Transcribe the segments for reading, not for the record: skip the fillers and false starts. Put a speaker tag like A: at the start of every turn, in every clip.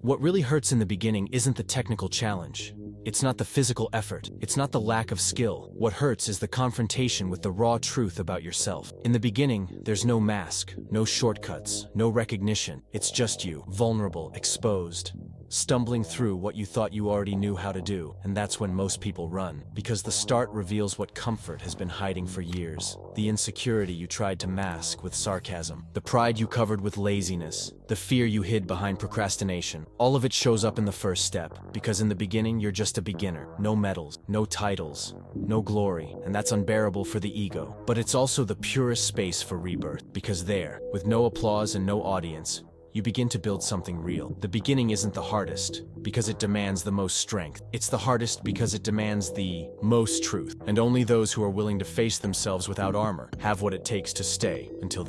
A: What really hurts in the beginning isn't the technical challenge. It's not the physical effort. It's not the lack of skill. What hurts is the confrontation with the raw truth about yourself. In the beginning, there's no mask, no shortcuts, no recognition. It's just you, vulnerable, exposed, stumbling through what you thought you already knew how to do. And that's when most people run, because the start reveals what comfort has been hiding for years. The insecurity you tried to mask with sarcasm, the pride you covered with laziness, the fear you hid behind procrastination. All of it shows up in the first step, because in the beginning you're just a beginner. No medals, no titles, no glory, and that's unbearable for the ego. But it's also the purest space for rebirth, because there, with no applause and no audience, you begin to build something real. The beginning isn't the hardest, because it demands the most strength. It's the hardest because it demands the most truth. And only those who are willing to face themselves without armor have what it takes to stay until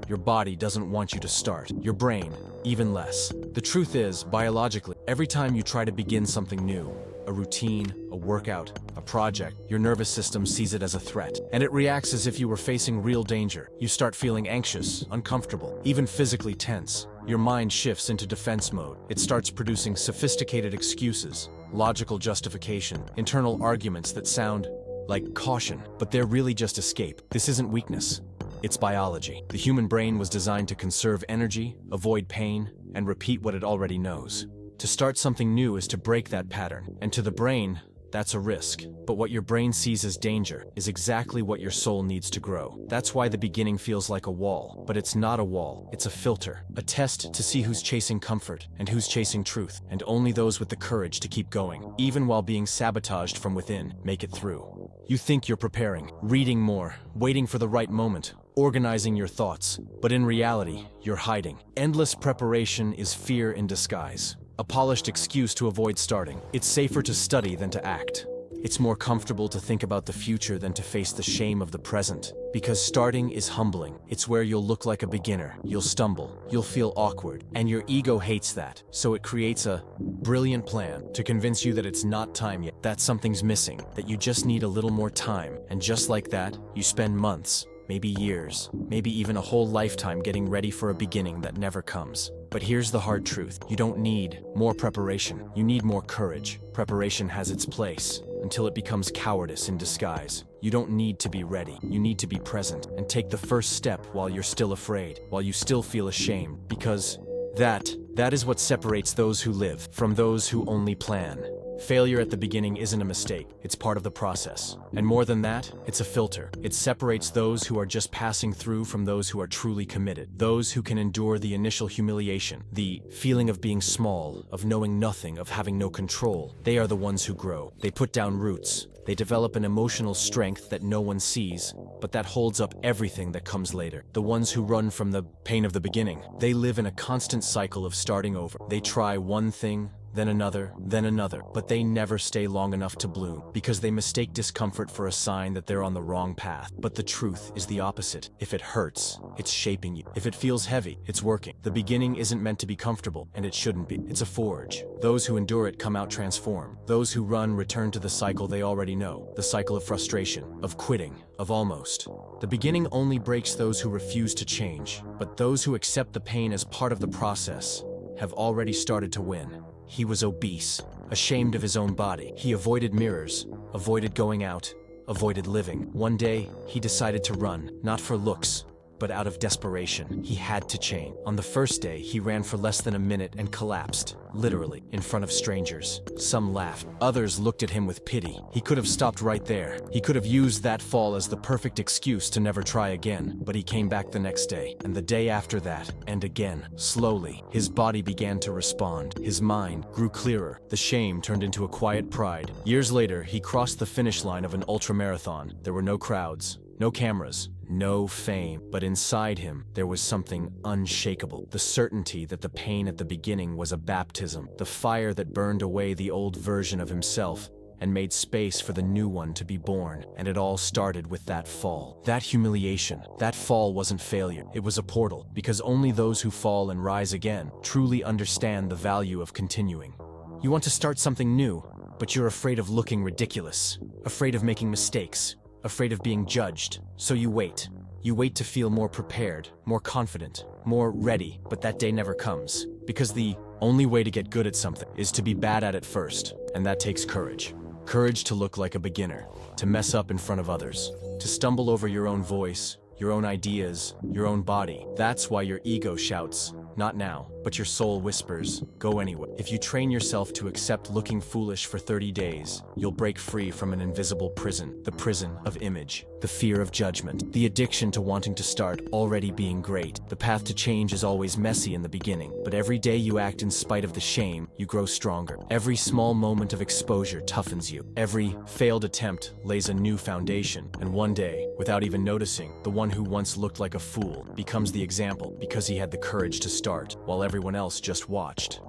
A: your body doesn't want you to start. Your brain, even less. The truth is, biologically, every time you try to begin something new, a routine, a workout, a project, your nervous system sees it as a threat, and it reacts as if you were facing real danger. You start feeling anxious, uncomfortable, even physically tense. Your mind shifts into defense mode. It starts producing sophisticated excuses, logical justification, internal arguments that sound like caution, but they're really just escape. This isn't weakness. It's biology. The human brain was designed to conserve energy, avoid pain, and repeat what it already knows. To start something new is to break that pattern, and to the brain, that's a risk. But what your brain sees as danger is exactly what your soul needs to grow. That's why the beginning feels like a wall. But it's not a wall, it's a filter. A test to see who's chasing comfort and who's chasing truth. And only those with the courage to keep going, even while being sabotaged from within, make it through. You think you're preparing, reading more, waiting for the right moment, organizing your thoughts. But in reality, you're hiding. Endless preparation is fear in disguise. A polished excuse to avoid starting. It's safer to study than to act. It's more comfortable to think about the future than to face the shame of the present. Because starting is humbling. It's where you'll look like a beginner. You'll stumble. You'll feel awkward. And your ego hates that. So it creates a brilliant plan to convince you that it's not time yet, that something's missing, that you just need a little more time. And just like that, you spend months, maybe years, maybe even a whole lifetime getting ready for a beginning that never comes. But here's the hard truth. You don't need more preparation. You need more courage. Preparation has its place until it becomes cowardice in disguise. You don't need to be ready. You need to be present and take the first step while you're still afraid, while you still feel ashamed, because that is what separates those who live from those who only plan. Failure at the beginning isn't a mistake, it's part of the process. And more than that, it's a filter. It separates those who are just passing through from those who are truly committed. Those who can endure the initial humiliation, the feeling of being small, of knowing nothing, of having no control. They are the ones who grow. They put down roots. They develop an emotional strength that no one sees, but that holds up everything that comes later. The ones who run from the pain of the beginning, they live in a constant cycle of starting over. They try one thing, then another, but they never stay long enough to bloom, because they mistake discomfort for a sign that they're on the wrong path. But the truth is the opposite. If it hurts, it's shaping you. If it feels heavy, it's working. The beginning isn't meant to be comfortable, and it shouldn't be. It's a forge. Those who endure it come out transformed. Those who run return to the cycle they already know, the cycle of frustration, of quitting, of almost. The beginning only breaks those who refuse to change, but those who accept the pain as part of the process have already started to win. He was obese, ashamed of his own body. He avoided mirrors, avoided going out, avoided living. One day, he decided to run, not for looks, but out of desperation. He had to change. On the first day, he ran for less than a minute and collapsed, literally, in front of strangers. Some laughed. Others looked at him with pity. He could have stopped right there. He could have used that fall as the perfect excuse to never try again. But he came back the next day, and the day after that, and again. Slowly, his body began to respond. His mind grew clearer. The shame turned into a quiet pride. Years later, he crossed the finish line of an ultramarathon. There were no crowds, no cameras, no fame, but inside him, there was something unshakable. The certainty that the pain at the beginning was a baptism, the fire that burned away the old version of himself and made space for the new one to be born. And it all started with that fall. That humiliation, that fall wasn't failure. It was a portal, because only those who fall and rise again truly understand the value of continuing. You want to start something new, but you're afraid of looking ridiculous, afraid of making mistakes, afraid of being judged. So you wait. You wait to feel more prepared, more confident, more ready, but that day never comes. Because the Only way to get good at something is to be bad at it first, and that takes courage. Courage to look like a beginner, to mess up in front of others, to stumble over your own voice, your own ideas, your own body. That's why your ego shouts, "Not now," but your soul whispers, "Go anyway." If you train yourself to accept looking foolish for 30 days, you'll break free from an invisible prison, the prison of image, the fear of judgment, the addiction to wanting to start already being great. The path to change is always messy in the beginning, but every day you act in spite of the shame, you grow stronger. Every small moment of exposure toughens you. Every failed attempt lays a new foundation, and one day, without even noticing, the one who once looked like a fool becomes the example because he had the courage to start, while everyone else just watched.